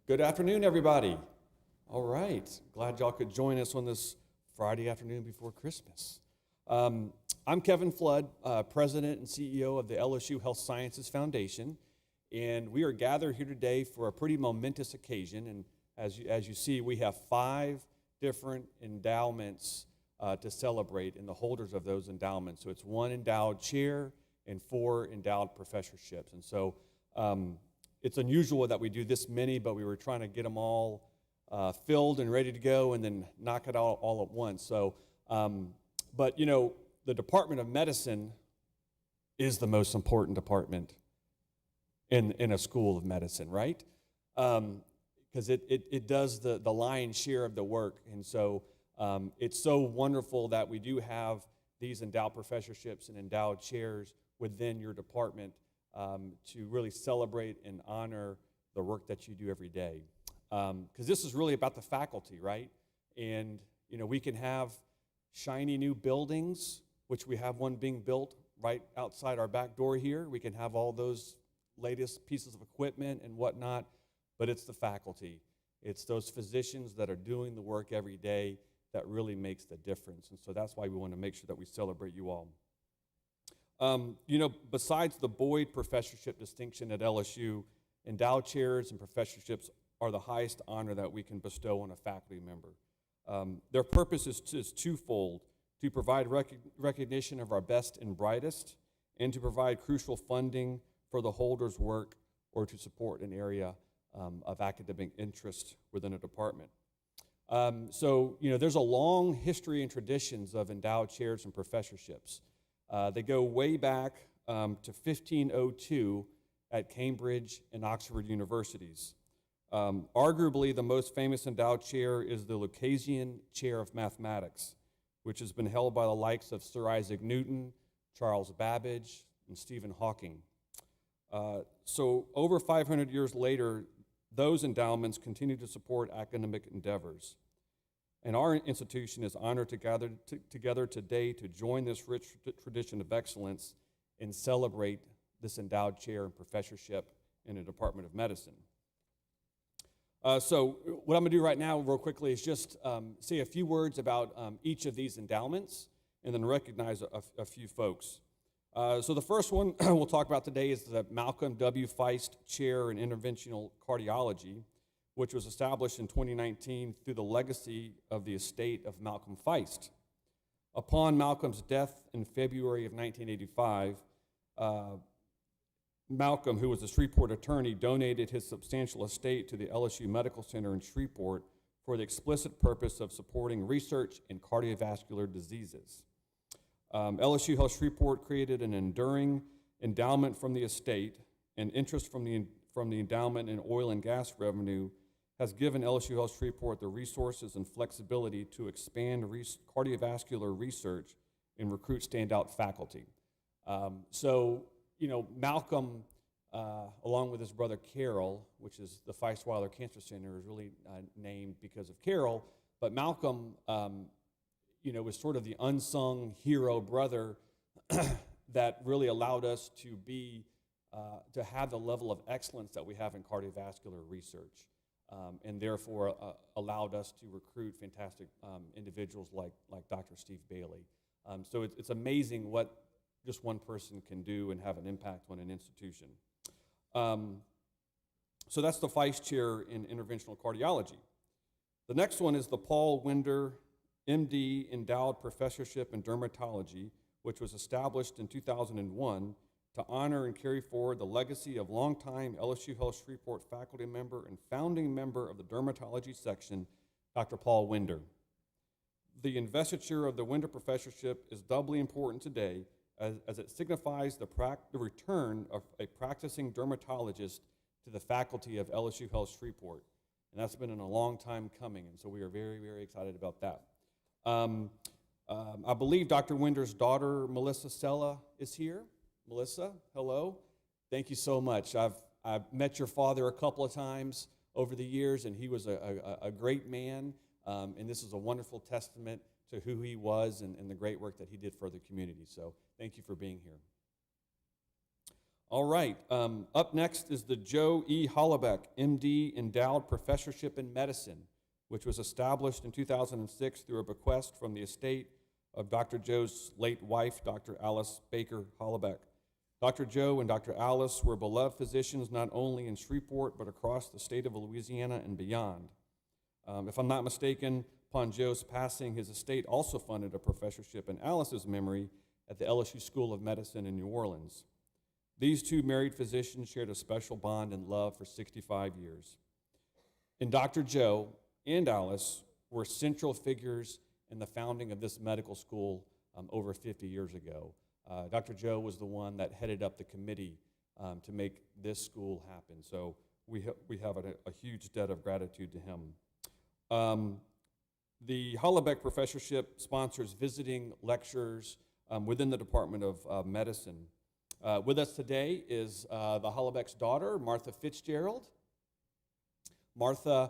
Good afternoon, everybody. All right, glad y'all could join us on this Friday afternoon before Christmas. I'm Kevin Flood, President and CEO of the LSU Health Sciences Foundation, and we are gathered here today for a pretty momentous occasion. And as you see, we have 5 different endowments to celebrate and the holders of those endowments. So it's 1 endowed chair and 4 endowed professorships. And so it's unusual that we do this many, but we were trying to get them all filled and ready to go and then knock it out all at once. So, but you know, the Department of Medicine is the most important department in a school of medicine, right? Because it does the lion's share of the work. And so it's so wonderful that we do have these endowed professorships and endowed chairs within your department to really celebrate and honor the work that you do every day. Because this is really about the faculty, right? And, you know, we can have shiny new buildings, which we have one being built right outside our back door here. We can have all those latest pieces of equipment and whatnot, but it's the faculty. It's those physicians that are doing the work every day that really makes the difference. And so that's why we want to make sure that we celebrate you all. You know, besides the Boyd Professorship distinction at LSU, endowed chairs and professorships are the highest honor that we can bestow on a faculty member. Their purpose is twofold: to provide recognition of our best and brightest, and to provide crucial funding for the holder's work or to support an area of academic interest within a department. So, you know, there's a long history and traditions of endowed chairs and professorships. They go way back to 1502 at Cambridge and Oxford universities. Arguably, the most famous endowed chair is the Lucasian Chair of Mathematics, which has been held by the likes of Sir Isaac Newton, Charles Babbage, and Stephen Hawking. So over 500 years later, those endowments continue to support academic endeavors. And our institution is honored to gather together today to join this rich tradition of excellence and celebrate this endowed chair and professorship in the Department of Medicine. So what I'm going to do right now real quickly is just say a few words about each of these endowments and then recognize a few folks. So the first one we'll talk about today is the Malcolm W. Feist Chair in Interventional Cardiology, which was established in 2019 through the legacy of the estate of Malcolm Feist. Upon Malcolm's death in February of 1985, Malcolm, who was a Shreveport attorney, donated his substantial estate to the LSU Medical Center in Shreveport for the explicit purpose of supporting research in cardiovascular diseases. LSU Health Shreveport created an enduring endowment from the estate, and interest from the endowment in oil and gas revenue has given LSU Health Shreveport the resources and flexibility to expand cardiovascular research and recruit standout faculty. So, you know, Malcolm, along with his brother Carol, which is the Feist-Weiler Cancer Center, is really named because of Carol, but Malcolm, you know, was sort of the unsung hero brother that really allowed us to to have the level of excellence that we have in cardiovascular research. And therefore allowed us to recruit fantastic individuals like Dr. Steve Bailey. So it's amazing what just one person can do and have an impact on an institution. So that's the Feist Chair in Interventional Cardiology. The next one is the Paul Winder, MD, Endowed Professorship in Dermatology, which was established in 2001 to honor and carry forward the legacy of longtime LSU Health Shreveport faculty member and founding member of the dermatology section, Dr. Paul Winder. The investiture of the Winder Professorship is doubly important today as it signifies the return of a practicing dermatologist to the faculty of LSU Health Shreveport. And that's been in a long time coming, and so we are very, very excited about that. I believe Dr. Winder's daughter, Melissa Sella, is here. Melissa, hello. Thank you so much. I've met your father a couple of times over the years, and he was a great man, and this is a wonderful testament to who he was and the great work that he did for the community. So thank you for being here. All right, up next is the Joe E. Hollebeck, MD, Endowed Professorship in Medicine, which was established in 2006 through a bequest from the estate of Dr. Joe's late wife, Dr. Alice Baker Hollebeck. Dr. Joe and Dr. Alice were beloved physicians not only in Shreveport, but across the state of Louisiana and beyond. If I'm not mistaken, upon Joe's passing, his estate also funded a professorship in Alice's memory at the LSU School of Medicine in New Orleans. These two married physicians shared a special bond and love for 65 years. And Dr. Joe and Alice were central figures in the founding of this medical school over 50 years ago. Dr. Joe was the one that headed up the committee to make this school happen. So we have a huge debt of gratitude to him. The Hollebeck Professorship sponsors visiting lecturers within the Department of Medicine. With us today is the Hollebeck's daughter, Martha Fitzgerald. Martha,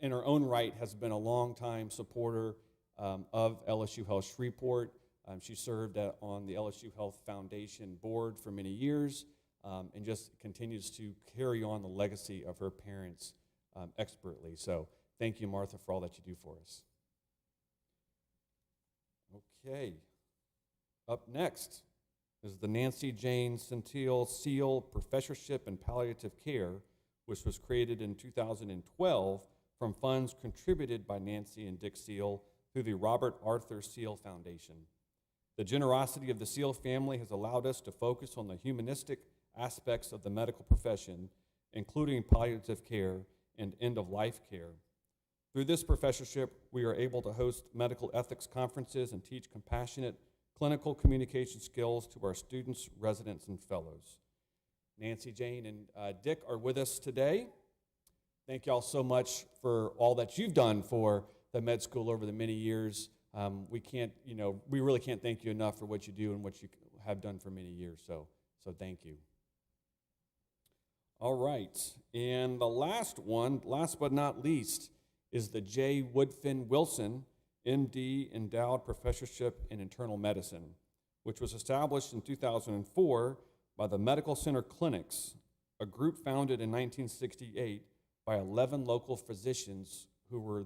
in her own right, has been a longtime supporter of LSU Health Shreveport. She served on the LSU Health Foundation board for many years and just continues to carry on the legacy of her parents expertly. So thank you, Martha, for all that you do for us. Okay, up next is the Nancy Jane Centile Seal Professorship in Palliative Care, which was created in 2012 from funds contributed by Nancy and Dick Seal through the Robert Arthur Seal Foundation. The generosity of the Seal family has allowed us to focus on the humanistic aspects of the medical profession, including palliative care and end-of-life care. Through this professorship, we are able to host medical ethics conferences and teach compassionate clinical communication skills to our students, residents, and fellows. Nancy, Jane, and Dick are with us today. Thank y'all so much for all that you've done for the med school over the many years. We really can't thank you enough for what you do and what you have done for many years, so thank you. All right, and the last one, last but not least, is the J. Woodfin Wilson, MD, Endowed Professorship in Internal Medicine, which was established in 2004 by the Medical Center Clinics, a group founded in 1968 by 11 local physicians who were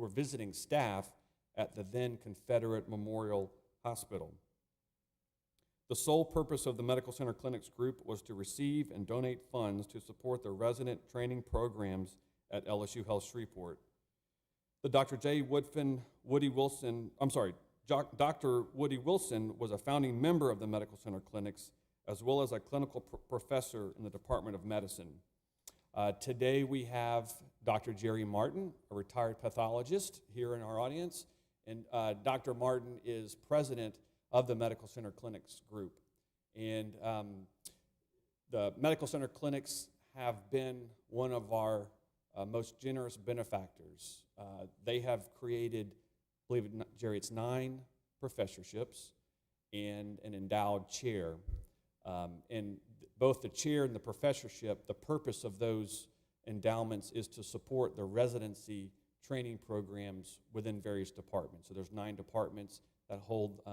visiting staff at the then Confederate Memorial Hospital. The sole purpose of the Medical Center Clinics group was to receive and donate funds to support the resident training programs at LSU Health Shreveport. The Dr. Woody Wilson was a founding member of the Medical Center Clinics, as well as a clinical professor in the Department of Medicine. Today we have Dr. Jerry Martin, a retired pathologist, here in our audience, and Dr. Martin is president of the Medical Center Clinics group. And the Medical Center Clinics have been one of our most generous benefactors. They have created, believe it or not, Jerry, it's 9 professorships and an endowed chair. And both the chair and the professorship, the purpose of those endowments is to support the residency training programs within various departments. So there's 9 departments that hold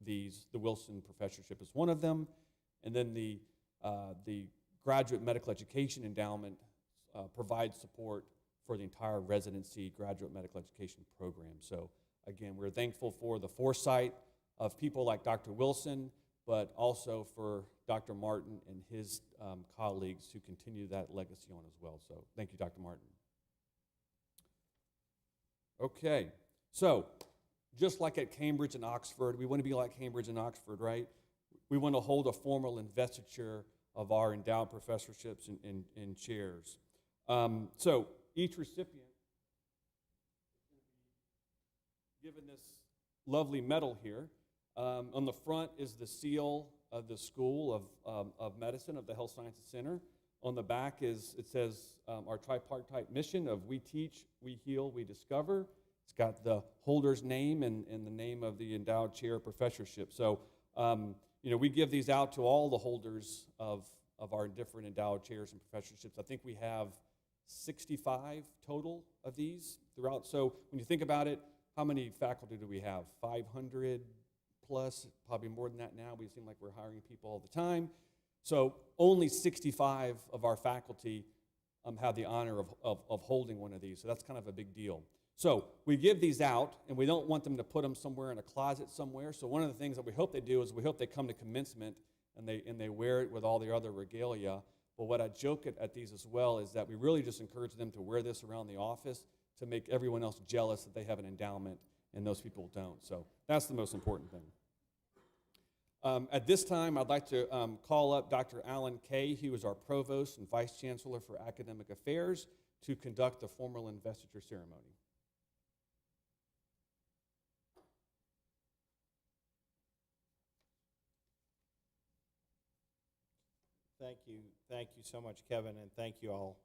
these. The Wilson Professorship is one of them. And then the Graduate Medical Education Endowment provides support for the entire residency graduate medical education program. So again, we're thankful for the foresight of people like Dr. Wilson, but also for Dr. Martin and his colleagues who continue that legacy on as well. So thank you, Dr. Martin. Okay, so just like at Cambridge and Oxford, we want to be like Cambridge and Oxford, right? We want to hold a formal investiture of our endowed professorships and chairs. So each recipient is given this lovely medal here. On the front is the seal of the School of Medicine of the Health Sciences Center. On the back it says our tripartite mission of we teach, we heal, we discover. It's got the holder's name and the name of the endowed chair professorship. So, we give these out to all the holders of our different endowed chairs and professorships. I think we have 65 total of these throughout. So when you think about it, how many faculty do we have? 500 plus, probably more than that now. We seem like we're hiring people all the time. So only 65 of our faculty have the honor of holding one of these. So that's kind of a big deal. So we give these out, and we don't want them to put them somewhere in a closet somewhere. So one of the things that we hope they do is we hope they come to commencement and they wear it with all the other regalia. But what I joke at these as well is that we really just encourage them to wear this around the office to make everyone else jealous that they have an endowment and those people don't. So that's the most important thing. At this time, I'd like to call up Dr. Alan Kay, who is our Provost and Vice Chancellor for Academic Affairs, to conduct the formal investiture ceremony. Thank you so much, Kevin, and thank you all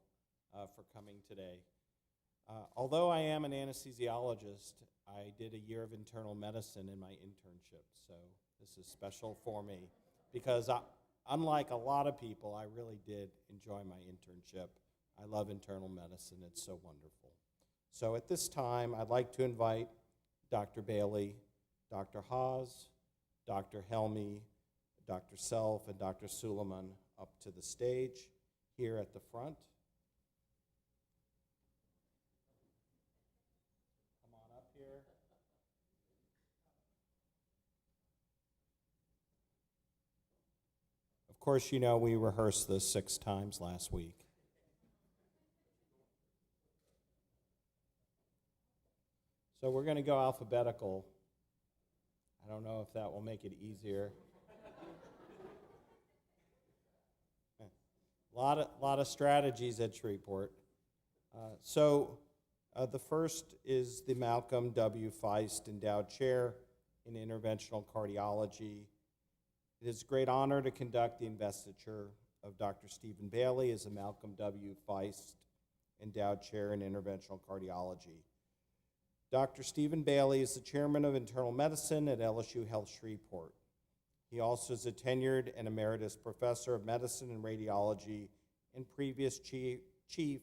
for coming today. Although I am an anesthesiologist, I did a year of internal medicine in my internship, so this is special for me because unlike a lot of people, I really did enjoy my internship. I love internal medicine. It's so wonderful. So at this time, I'd like to invite Dr. Bailey, Dr. Haas, Dr. Helmy, Dr. Self, and Dr. Suleiman up to the stage here at the front. Come on up here. Of course, you know we rehearsed this 6 times last week. So we're going to go alphabetical. I don't know if that will make it easier. A lot of strategies at Shreveport. The first is the Malcolm W. Feist Endowed Chair in Interventional Cardiology. It is a great honor to conduct the investiture of Dr. Stephen Bailey as a Malcolm W. Feist Endowed Chair in Interventional Cardiology. Dr. Stephen Bailey is the Chairman of Internal Medicine at LSU Health Shreveport. He also is a tenured and emeritus professor of medicine and radiology and previous chief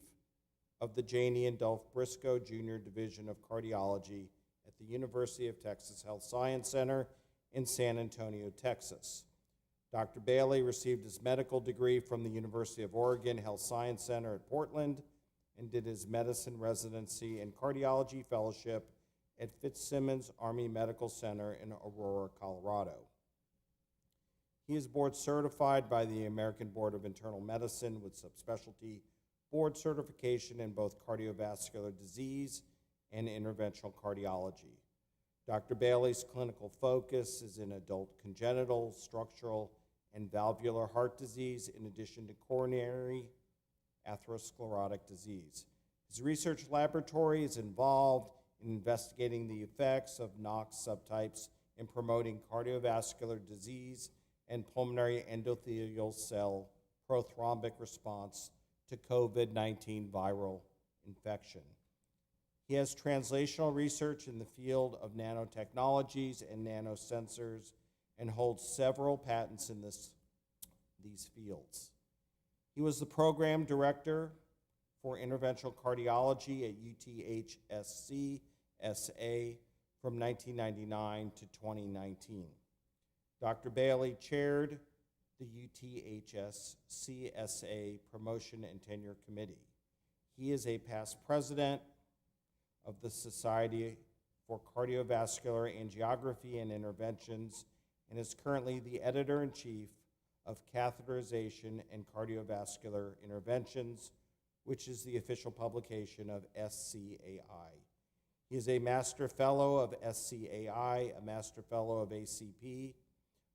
of the Janie and Dolph Briscoe Jr. Division of Cardiology at the University of Texas Health Science Center in San Antonio, Texas. Dr. Bailey received his medical degree from the University of Oregon Health Science Center at Portland and did his medicine residency and cardiology fellowship at Fitzsimmons Army Medical Center in Aurora, Colorado. He is board certified by the American Board of Internal Medicine with subspecialty board certification in both cardiovascular disease and interventional cardiology. Dr. Bailey's clinical focus is in adult congenital, structural, and valvular heart disease, in addition to coronary atherosclerotic disease. His research laboratory is involved in investigating the effects of NOx subtypes in promoting cardiovascular disease and pulmonary endothelial cell prothrombic response to COVID-19 viral infection. He has translational research in the field of nanotechnologies and nanosensors and holds several patents in these fields. He was the program director for interventional cardiology at UTHSC SA from 1999 to 2019. Dr. Bailey chaired the UTHS CSA Promotion and Tenure Committee. He is a past president of the Society for Cardiovascular Angiography and Interventions and is currently the editor-in-chief of Catheterization and Cardiovascular Interventions, which is the official publication of SCAI. He is a Master Fellow of SCAI, a Master Fellow of ACP,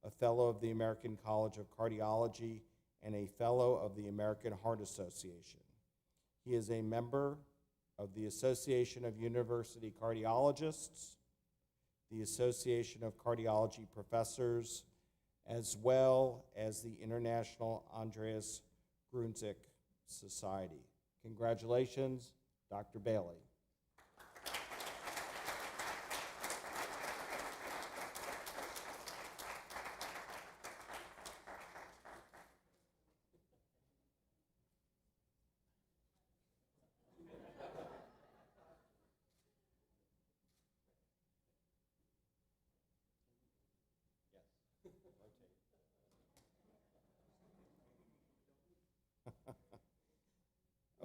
a Fellow of the American College of Cardiology, and a Fellow of the American Heart Association. He is a member of the Association of University Cardiologists, the Association of Cardiology Professors, as well as the International Andreas Grunzik Society. Congratulations, Dr. Bailey.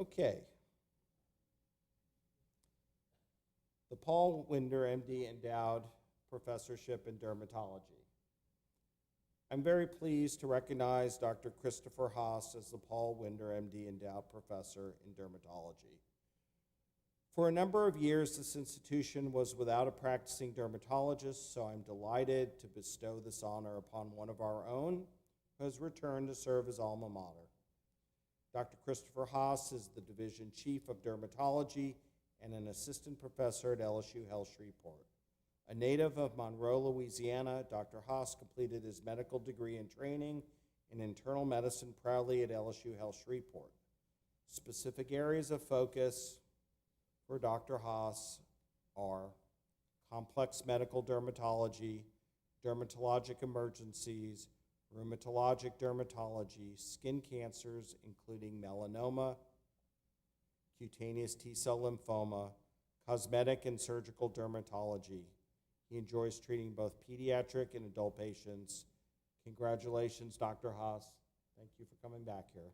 Okay. The Paul Winder, MD, Endowed Professorship in Dermatology. I'm very pleased to recognize Dr. Christopher Haas as the Paul Winder, MD, Endowed Professor in Dermatology. For a number of years, this institution was without a practicing dermatologist, so I'm delighted to bestow this honor upon one of our own who has returned to serve as alma mater. Dr. Christopher Haas is the Division Chief of Dermatology and an assistant professor at LSU Health Shreveport. A native of Monroe, Louisiana, Dr. Haas completed his medical degree and training in internal medicine proudly at LSU Health Shreveport. Specific areas of focus for Dr. Haas are complex medical dermatology, dermatologic emergencies, rheumatologic dermatology, skin cancers, including melanoma, cutaneous T-cell lymphoma, cosmetic and surgical dermatology. He enjoys treating both pediatric and adult patients. Congratulations, Dr. Haas. Thank you for coming back here.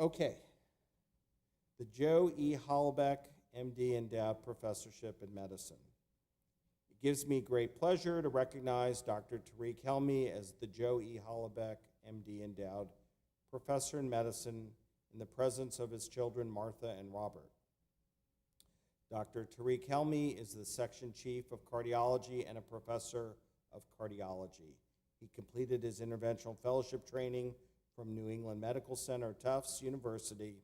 Okay. The Joe E. Hollebeck, MD, Endowed Professorship in Medicine. It gives me great pleasure to recognize Dr. Tariq Helmy as the Joe E. Hollebeck, MD, Endowed Professor in Medicine in the presence of his children, Martha and Robert. Dr. Tariq Helmy is the Section Chief of Cardiology and a Professor of Cardiology. He completed his Interventional Fellowship training from New England Medical Center, Tufts University.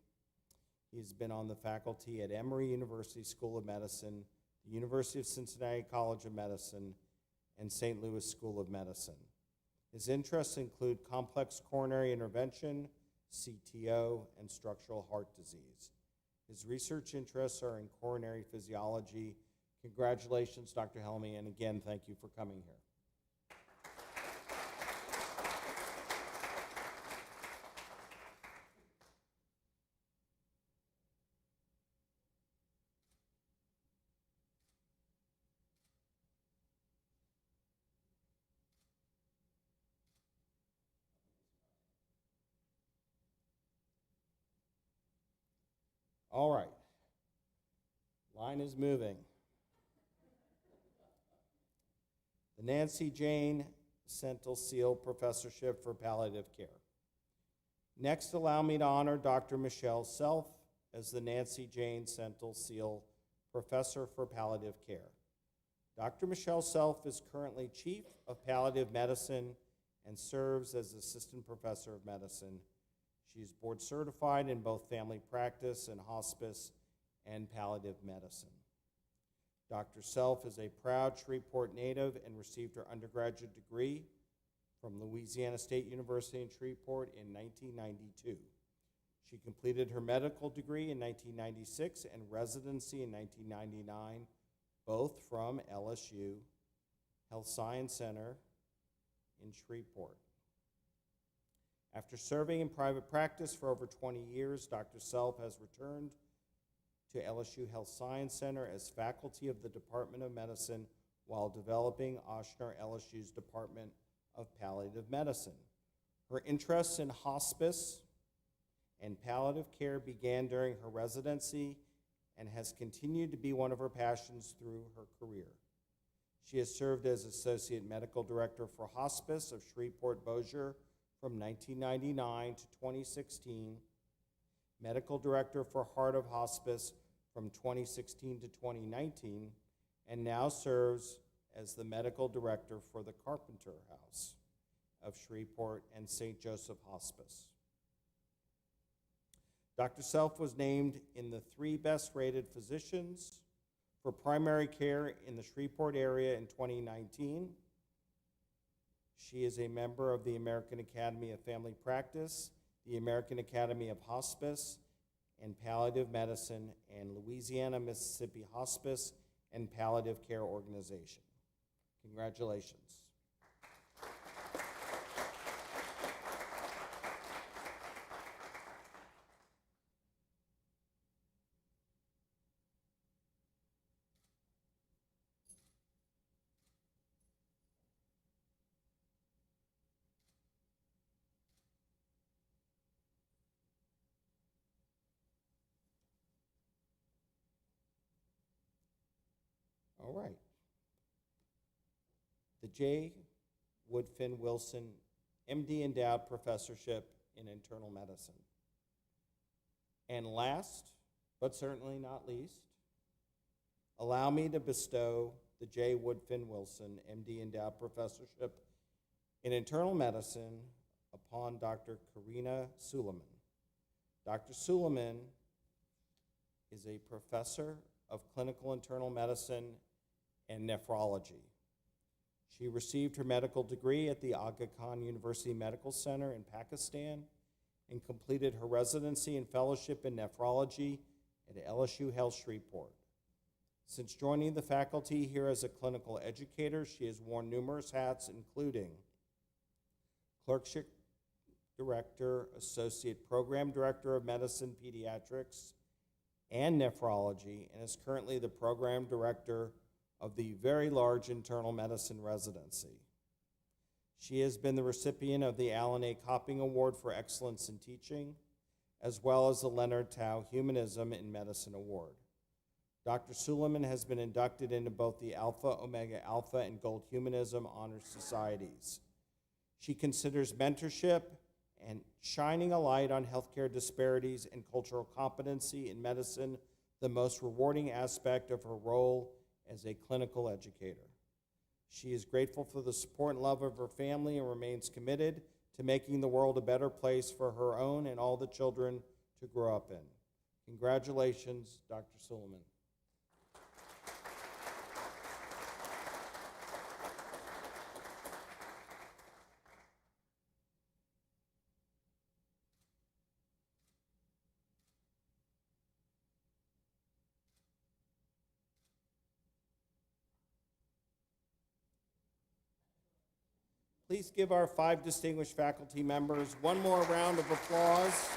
He's been on the faculty at Emory University School of Medicine, the University of Cincinnati College of Medicine, and St. Louis School of Medicine. His interests include complex coronary intervention, CTO, and structural heart disease. His research interests are in coronary physiology. Congratulations, Dr. Helmy, and again, thank you for coming here. All right. Line is moving. The Nancy Jane Centile Professorship for Palliative Care. Next, allow me to honor Dr. Michelle Self as the Nancy Jane Centile Professor for Palliative Care. Dr. Michelle Self is currently Chief of Palliative Medicine and serves as Assistant Professor of Medicine. She is board certified in both family practice and hospice and palliative medicine. Dr. Self is a proud Shreveport native and received her undergraduate degree from Louisiana State University in Shreveport in 1992. She completed her medical degree in 1996 and residency in 1999, both from LSU Health Science Center in Shreveport. After serving in private practice for over 20 years, Dr. Self has returned to LSU Health Science Center as faculty of the Department of Medicine while developing Ochsner LSU's Department of Palliative Medicine. Her interests in hospice and palliative care began during her residency and has continued to be one of her passions through her career. She has served as Associate Medical Director for Hospice of Shreveport-Bossier from 1999 to 2016, Medical Director for Heart of Hospice from 2016 to 2019, and now serves as the Medical Director for the Carpenter House of Shreveport and St. Joseph Hospice. Dr. Self was named in the 3 best-rated physicians for primary care in the Shreveport area in 2019. She is a member of the American Academy of Family Practice, the American Academy of Hospice and Palliative Medicine, and Louisiana-Mississippi Hospice and palliative care organization. Congratulations. All right. The J. Woodfin Wilson, MD Endowed Professorship in Internal Medicine. And last, but certainly not least, allow me to bestow the J. Woodfin Wilson, MD Endowed Professorship in Internal Medicine upon Dr. Karina Suleiman. Dr. Suleiman is a professor of clinical internal medicine and nephrology. She received her medical degree at the Aga Khan University Medical Center in Pakistan and completed her residency and fellowship in nephrology at LSU Health Shreveport. Since joining the faculty here as a clinical educator, she has worn numerous hats, including clerkship director, associate program director of medicine, pediatrics, and nephrology, and is currently the program director of the very large internal medicine residency. She has been the recipient of the Alan A. Copping Award for Excellence in Teaching, as well as the Leonard Tao Humanism in Medicine Award. Dr. Suleiman has been inducted into both the Alpha Omega Alpha and Gold Humanism Honor Societies. She considers mentorship and shining a light on healthcare disparities and cultural competency in medicine the most rewarding aspect of her role as a clinical educator. She is grateful for the support and love of her family and remains committed to making the world a better place for her own and all the children to grow up in. Congratulations, Dr. Suleiman. Please give our 5 distinguished faculty members one more round of applause.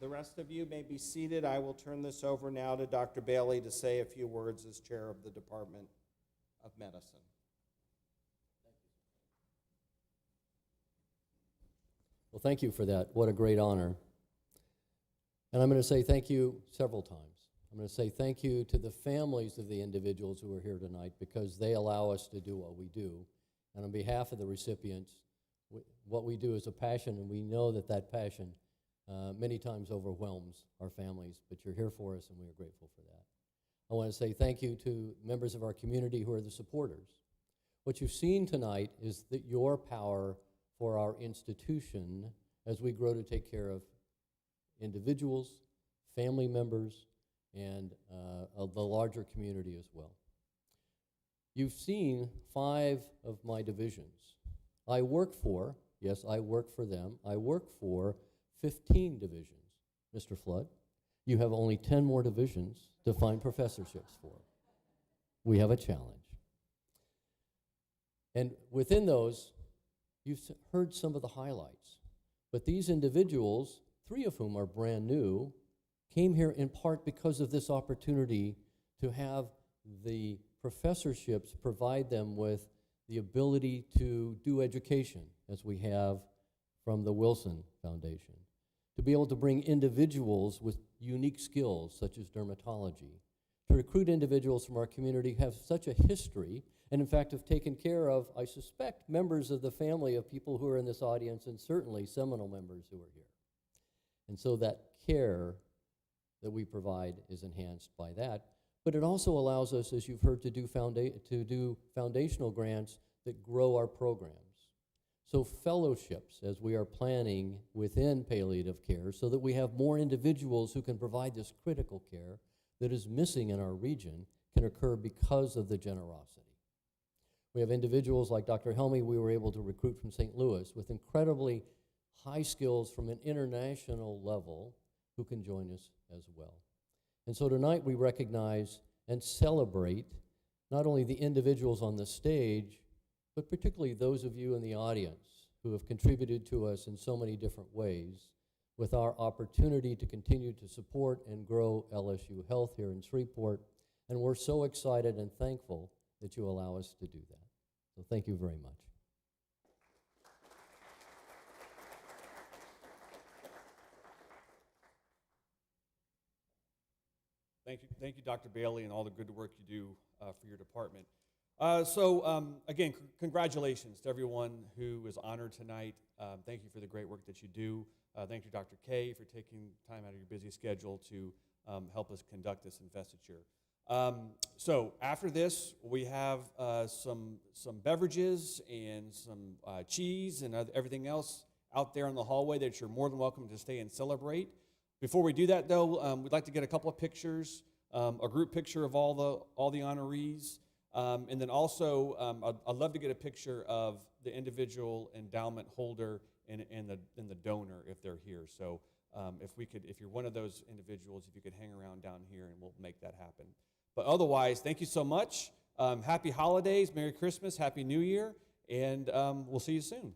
The rest of you may be seated. I will turn this over now to Dr. Bailey to say a few words as chair of the Department of Medicine. Well, thank you for that. What a great honor. And I'm going to say thank you several times. I'm going to say thank you to the families of the individuals who are here tonight because they allow us to do what we do. And on behalf of the recipients, what we do is a passion, and we know that that passion many times overwhelms our families, but you're here for us, and we are grateful for that. I want to say thank you to members of our community who are the supporters. What you've seen tonight is that your power for our institution as we grow to take care of individuals, family members, and of the larger community as well. You've seen 5 of my divisions. I work for, yes, I work for them, I work for 15 divisions. Mr. Flood, you have only 10 more divisions to find professorships for. We have a challenge. And within those, you've heard some of the highlights. But these individuals, 3 of whom are brand new, came here in part because of this opportunity to have the professorships provide them with the ability to do education, as we have from the Wilson Foundation, to be able to bring individuals with unique skills, such as dermatology, to recruit individuals from our community who have such a history, and in fact have taken care of, I suspect, members of the family of people who are in this audience, and certainly seminal members who are here. And so that care that we provide is enhanced by that. But it also allows us, as you've heard, to do foundational grants that grow our programs. So fellowships, as we are planning within palliative care, so that we have more individuals who can provide this critical care that is missing in our region, can occur because of the generosity. We have individuals like Dr. Helmy we were able to recruit from St. Louis with incredibly high skills from an international level who can join us as well. And so tonight we recognize and celebrate not only the individuals on the stage, but particularly those of you in the audience who have contributed to us in so many different ways with our opportunity to continue to support and grow LSU Health here in Shreveport. And we're so excited and thankful that you allow us to do that. So thank you very much. Thank you, Dr. Bailey, and all the good work you do for your department. Again, congratulations to everyone who is honored tonight. Thank you for the great work that you do. Thank you, Dr. K, for taking time out of your busy schedule to help us conduct this investiture. So after this, we have some beverages and some cheese and everything else out there in the hallway that you're more than welcome to stay and celebrate. Before we do that, though, we'd like to get a couple of pictures, a group picture of all the honorees, and then also I'd love to get a picture of the individual endowment holder and the donor if they're here. So if you're one of those individuals, if you could hang around down here, and we'll make that happen. But otherwise, thank you so much. Happy holidays, Merry Christmas, Happy New Year, and we'll see you soon.